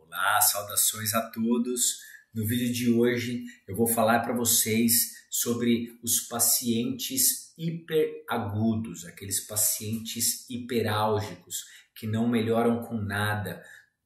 Olá, saudações a todos. No vídeo de hoje eu vou falar para vocês sobre os pacientes hiperagudos, aqueles pacientes hiperálgicos que não melhoram com nada,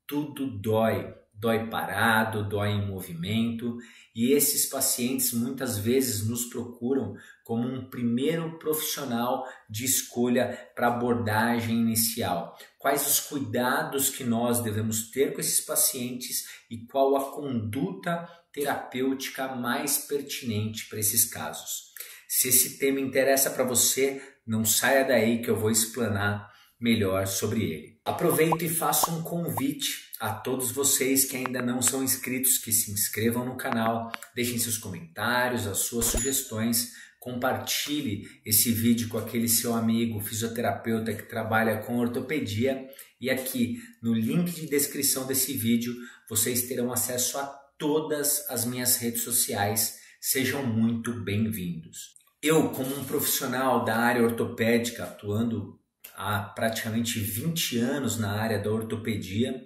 tudo dói. Dói parado, dói em movimento, e esses pacientes muitas vezes nos procuram como um primeiro profissional de escolha para abordagem inicial. Quais os cuidados que nós devemos ter com esses pacientes e qual a conduta terapêutica mais pertinente para esses casos. Se esse tema interessa para você, não saia daí que eu vou explanar melhor sobre ele. Aproveito e faço um convite a todos vocês que ainda não são inscritos, que se inscrevam no canal, deixem seus comentários, as suas sugestões, compartilhe esse vídeo com aquele seu amigo fisioterapeuta que trabalha com ortopedia, e aqui no link de descrição desse vídeo vocês terão acesso a todas as minhas redes sociais. Sejam muito bem-vindos. Eu, como um profissional da área ortopédica, atuando há praticamente 20 anos na área da ortopedia,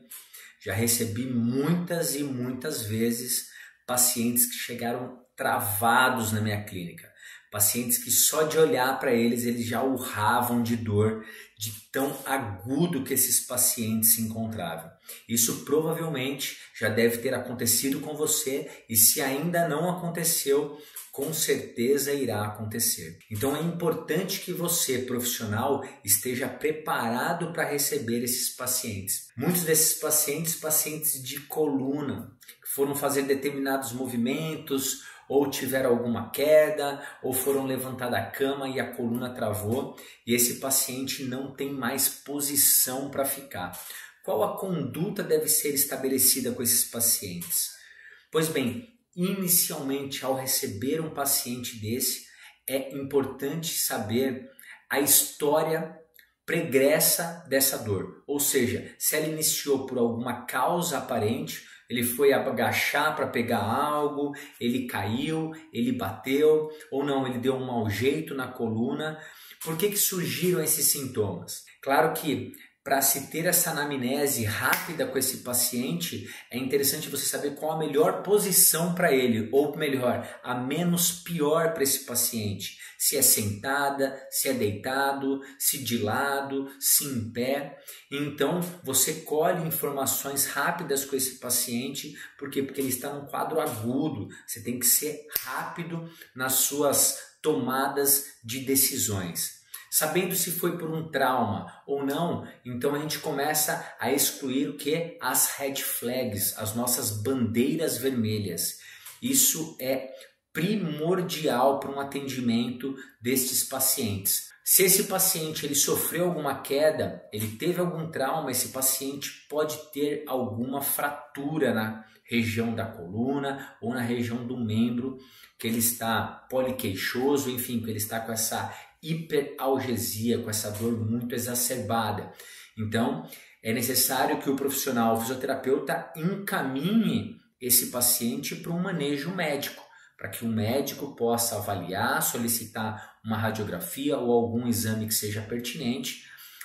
já recebi muitas e muitas vezes pacientes que chegaram travados na minha clínica. Pacientes que só de olhar para eles já urravam de dor, de tão agudo que esses pacientes se encontravam. Isso provavelmente já deve ter acontecido com você, e se ainda não aconteceu, com certeza irá acontecer. Então é importante que você, profissional, esteja preparado para receber esses pacientes. Muitos desses pacientes de coluna, que foram fazer determinados movimentos, ou tiveram alguma queda, ou foram levantar da cama e a coluna travou, e esse paciente não tem mais posição para ficar. Qual a conduta deve ser estabelecida com esses pacientes? Pois bem, inicialmente, ao receber um paciente desse, é importante saber a história pregressa dessa dor. Ou seja, se ela iniciou por alguma causa aparente, ele foi agachar para pegar algo, ele caiu, ele bateu, ou não, ele deu um mau jeito na coluna. Por que surgiram esses sintomas? Claro que para se ter essa anamnese rápida com esse paciente, é interessante você saber qual a melhor posição para ele, ou melhor, a menos pior para esse paciente. Se é sentada, se é deitado, se de lado, se em pé. Então, você colhe informações rápidas com esse paciente. Por quê? Porque ele está num quadro agudo. Você tem que ser rápido nas suas tomadas de decisões. Sabendo se foi por um trauma ou não, então a gente começa a excluir o que? As red flags, as nossas bandeiras vermelhas. Isso é primordial para um atendimento destes pacientes. Se esse paciente ele sofreu alguma queda, ele teve algum trauma, esse paciente pode ter alguma fratura na região da coluna ou na região do membro, que ele está poliqueixoso, enfim, que ele está com essa hiperalgesia, com essa dor muito exacerbada. Então, é necessário que o profissional o fisioterapeuta encaminhe esse paciente para um manejo médico, para que o médico possa avaliar, solicitar uma radiografia ou algum exame que seja pertinente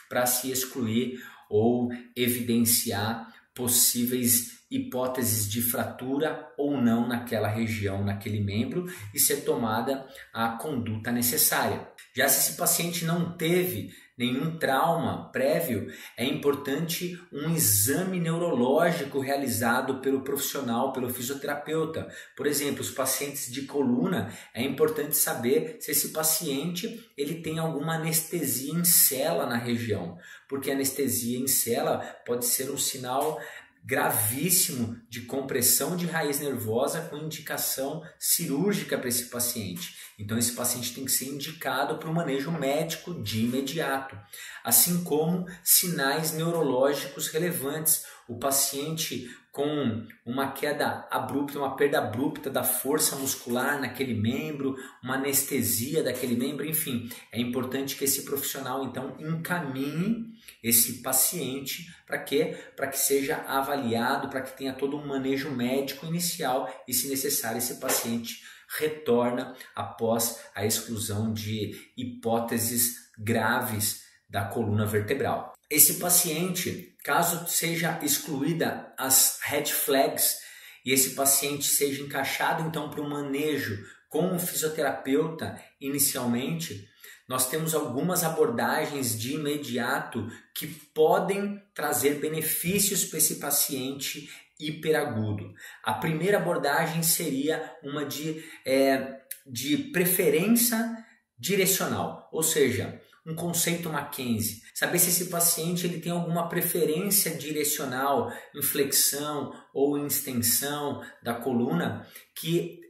para se excluir ou evidenciar possíveis hipóteses de fratura ou não naquela região, naquele membro, e ser tomada a conduta necessária. Já se esse paciente não teve nenhum trauma prévio, é importante um exame neurológico realizado pelo profissional, pelo fisioterapeuta. Por exemplo, os pacientes de coluna, é importante saber se esse paciente ele tem alguma anestesia em cela na região, porque a anestesia em cela pode ser um sinal gravíssimo de compressão de raiz nervosa com indicação cirúrgica para esse paciente. Então esse paciente tem que ser indicado para o manejo médico de imediato, assim como sinais neurológicos relevantes. O paciente com uma queda abrupta, uma perda abrupta da força muscular naquele membro, uma anestesia daquele membro, enfim, é importante que esse profissional então encaminhe esse paciente para quê? Para que seja avaliado, para que tenha todo um manejo médico inicial e, se necessário, esse paciente retorna após a exclusão de hipóteses graves da coluna vertebral. Esse paciente, caso seja excluída as red flags e esse paciente seja encaixado então para um manejo com um fisioterapeuta inicialmente, nós temos algumas abordagens de imediato que podem trazer benefícios para esse paciente hiperagudo. A primeira abordagem seria uma de preferência direcional, ou seja, um conceito Mackenzie. Saber se esse paciente ele tem alguma preferência direcional, em flexão ou em extensão da coluna, que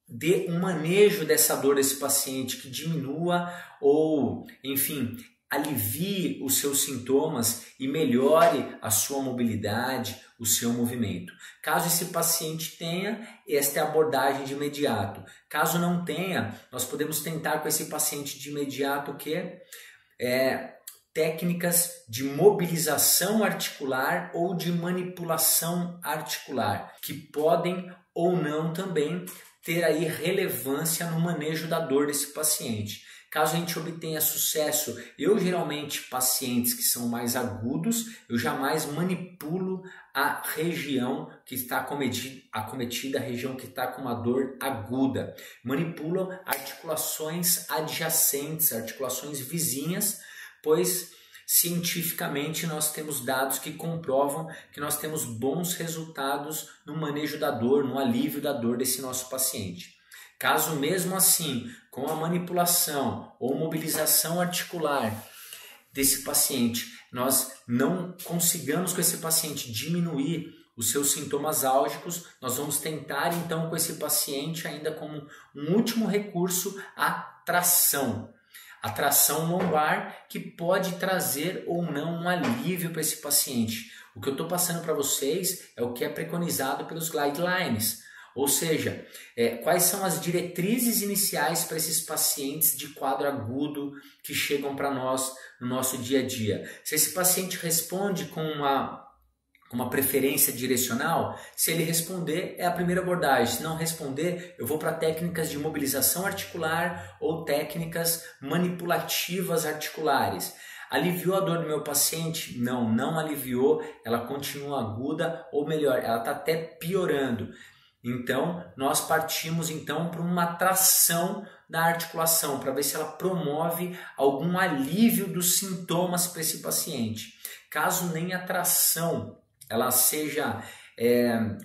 dê um manejo dessa dor desse paciente, que diminua ou, enfim, alivie os seus sintomas e melhore a sua mobilidade, o seu movimento. Caso esse paciente tenha, esta é a abordagem de imediato. Caso não tenha, nós podemos tentar com esse paciente de imediato técnicas de mobilização articular ou de manipulação articular, que podem ou não também ter aí relevância no manejo da dor desse paciente. Caso a gente obtenha sucesso, eu geralmente, pacientes que são mais agudos, eu jamais manipulo a região que está acometida, a região que está com uma dor aguda. Manipulo articulações adjacentes, articulações vizinhas, pois cientificamente nós temos dados que comprovam que nós temos bons resultados no manejo da dor, no alívio da dor desse nosso paciente. Caso mesmo assim, com a manipulação ou mobilização articular desse paciente, nós não consigamos com esse paciente diminuir os seus sintomas álgicos, nós vamos tentar então com esse paciente ainda como um último recurso a tração. A tração lombar, que pode trazer ou não um alívio para esse paciente. O que eu estou passando para vocês é o que é preconizado pelos guidelines. Ou seja, quais são as diretrizes iniciais para esses pacientes de quadro agudo que chegam para nós no nosso dia a dia. Se esse paciente responde com uma preferência direcional, se ele responder, é a primeira abordagem. Se não responder, eu vou para técnicas de mobilização articular ou técnicas manipulativas articulares. Aliviou a dor do meu paciente? Não, não aliviou, ela continua aguda, ou melhor, ela está até piorando. Então, nós partimos então para uma tração da articulação, para ver se ela promove algum alívio dos sintomas para esse paciente. Caso nem a tração ela seja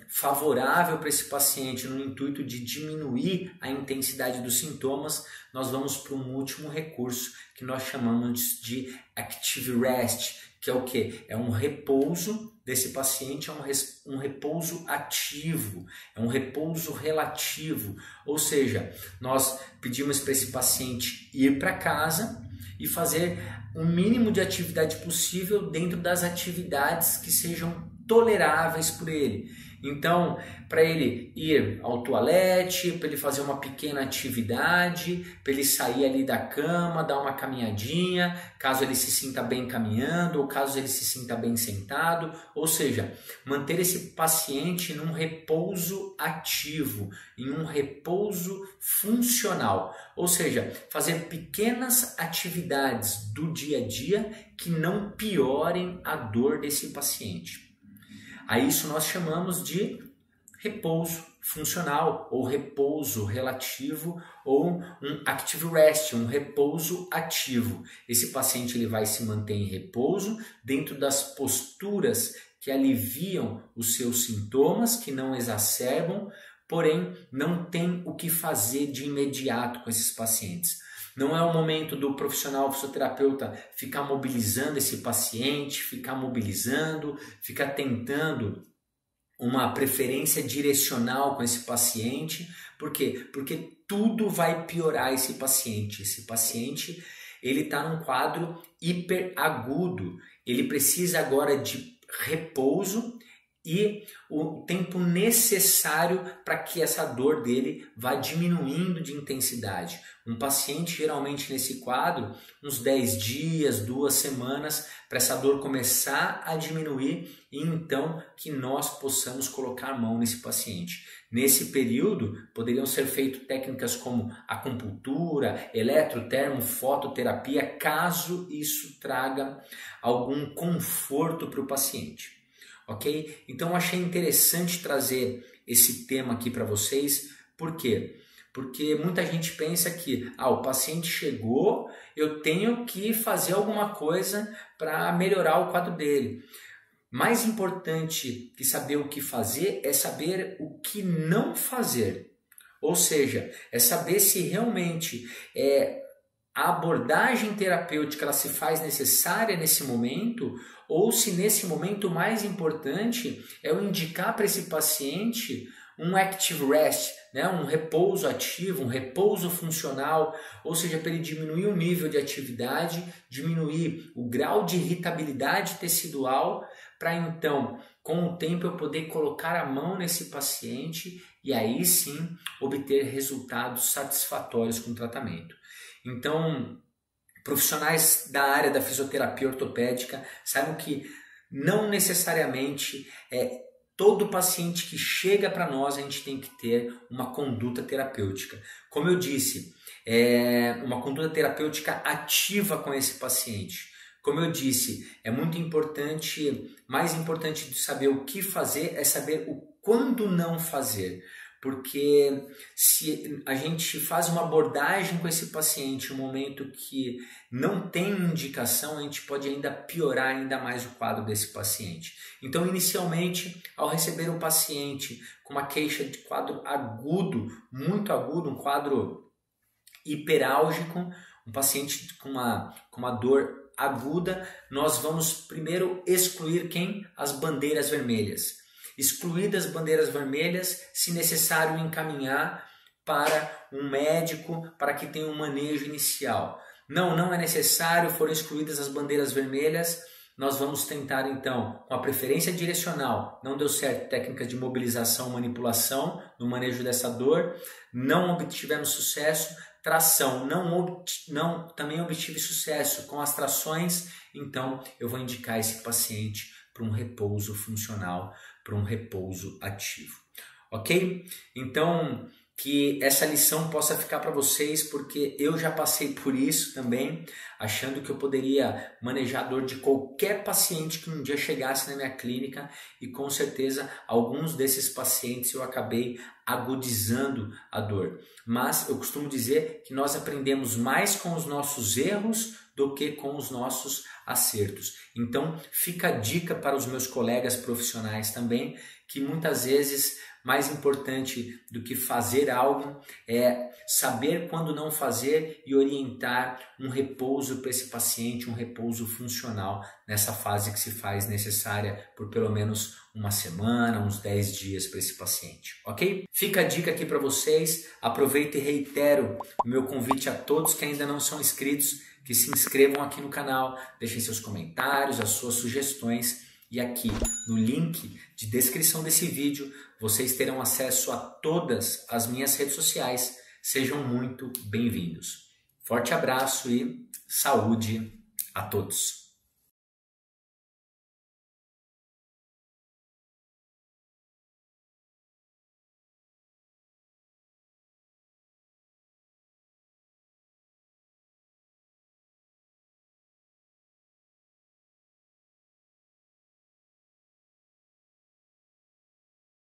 favorável para esse paciente no intuito de diminuir a intensidade dos sintomas, nós vamos para um último recurso que nós chamamos de Active Rest, que é o quê? É um repouso desse paciente, é um repouso ativo, é um repouso relativo, ou seja, nós pedimos para esse paciente ir para casa e fazer o mínimo de atividade possível dentro das atividades que sejam toleráveis por ele. Então, para ele ir ao toalete, para ele fazer uma pequena atividade, para ele sair ali da cama, dar uma caminhadinha, caso ele se sinta bem caminhando ou caso ele se sinta bem sentado, ou seja, manter esse paciente num repouso ativo, em um repouso funcional, ou seja, fazer pequenas atividades do dia a dia que não piorem a dor desse paciente. A isso nós chamamos de repouso funcional ou repouso relativo ou um active rest, um repouso ativo. Esse paciente ele vai se manter em repouso dentro das posturas que aliviam os seus sintomas, que não exacerbam, porém não tem o que fazer de imediato com esses pacientes. Não é o momento do profissional fisioterapeuta ficar mobilizando esse paciente, ficar tentando uma preferência direcional com esse paciente. Por quê? Porque tudo vai piorar esse paciente. Esse paciente ele está num quadro hiperagudo. Ele precisa agora de repouso e o tempo necessário para que essa dor dele vá diminuindo de intensidade. Um paciente, geralmente nesse quadro, uns 10 dias, 2 semanas, para essa dor começar a diminuir e então que nós possamos colocar a mão nesse paciente. Nesse período, poderiam ser feitas técnicas como acupuntura, eletrotermo, fototerapia, caso isso traga algum conforto para o paciente. Ok? Então eu achei interessante trazer esse tema aqui para vocês. Por quê? Porque muita gente pensa que o paciente chegou, eu tenho que fazer alguma coisa para melhorar o quadro dele. Mais importante que saber o que fazer é saber o que não fazer. Ou seja, é saber se realmente a abordagem terapêutica ela se faz necessária nesse momento ou se nesse momento o mais importante é eu indicar para esse paciente um active rest, né? Um repouso ativo, um repouso funcional, ou seja, para ele diminuir o nível de atividade, diminuir o grau de irritabilidade tecidual, para então, com o tempo, eu poder colocar a mão nesse paciente e aí sim obter resultados satisfatórios com o tratamento. Então, profissionais da área da fisioterapia ortopédica saibam que não necessariamente todo paciente que chega para nós a gente tem que ter uma conduta terapêutica. Como eu disse, uma conduta terapêutica ativa com esse paciente. Como eu disse, é muito importante, mais importante de saber o que fazer é saber o quando não fazer. Porque se a gente faz uma abordagem com esse paciente em um momento que não tem indicação, a gente pode ainda piorar ainda mais o quadro desse paciente. Então, inicialmente, ao receber um paciente com uma queixa de quadro agudo, muito agudo, um quadro hiperálgico, um paciente com uma dor aguda, nós vamos primeiro excluir as bandeiras vermelhas. Excluídas as bandeiras vermelhas, se necessário encaminhar para um médico para que tenha um manejo inicial. Não é necessário, foram excluídas as bandeiras vermelhas, nós vamos tentar então, com a preferência direcional, não deu certo técnicas de mobilização, manipulação no manejo dessa dor, não obtivemos sucesso, tração, também obtive sucesso com as trações, então eu vou indicar esse paciente para um repouso funcional, para um repouso ativo, ok? Então, que essa lição possa ficar para vocês, porque eu já passei por isso também, achando que eu poderia manejar a dor de qualquer paciente que um dia chegasse na minha clínica e com certeza alguns desses pacientes eu acabei agudizando a dor. Mas eu costumo dizer que nós aprendemos mais com os nossos erros do que com os nossos acertos. Então fica a dica para os meus colegas profissionais também, que muitas vezes mais importante do que fazer algo é saber quando não fazer e orientar um repouso para esse paciente, um repouso funcional nessa fase que se faz necessária por pelo menos uma semana, uns 10 dias para esse paciente, ok? Fica a dica aqui para vocês, aproveito e reitero o meu convite a todos que ainda não são inscritos, que se inscrevam aqui no canal, deixem seus comentários, as suas sugestões e aqui no link de descrição desse vídeo vocês terão acesso a todas as minhas redes sociais. Sejam muito bem-vindos. Forte abraço e saúde a todos!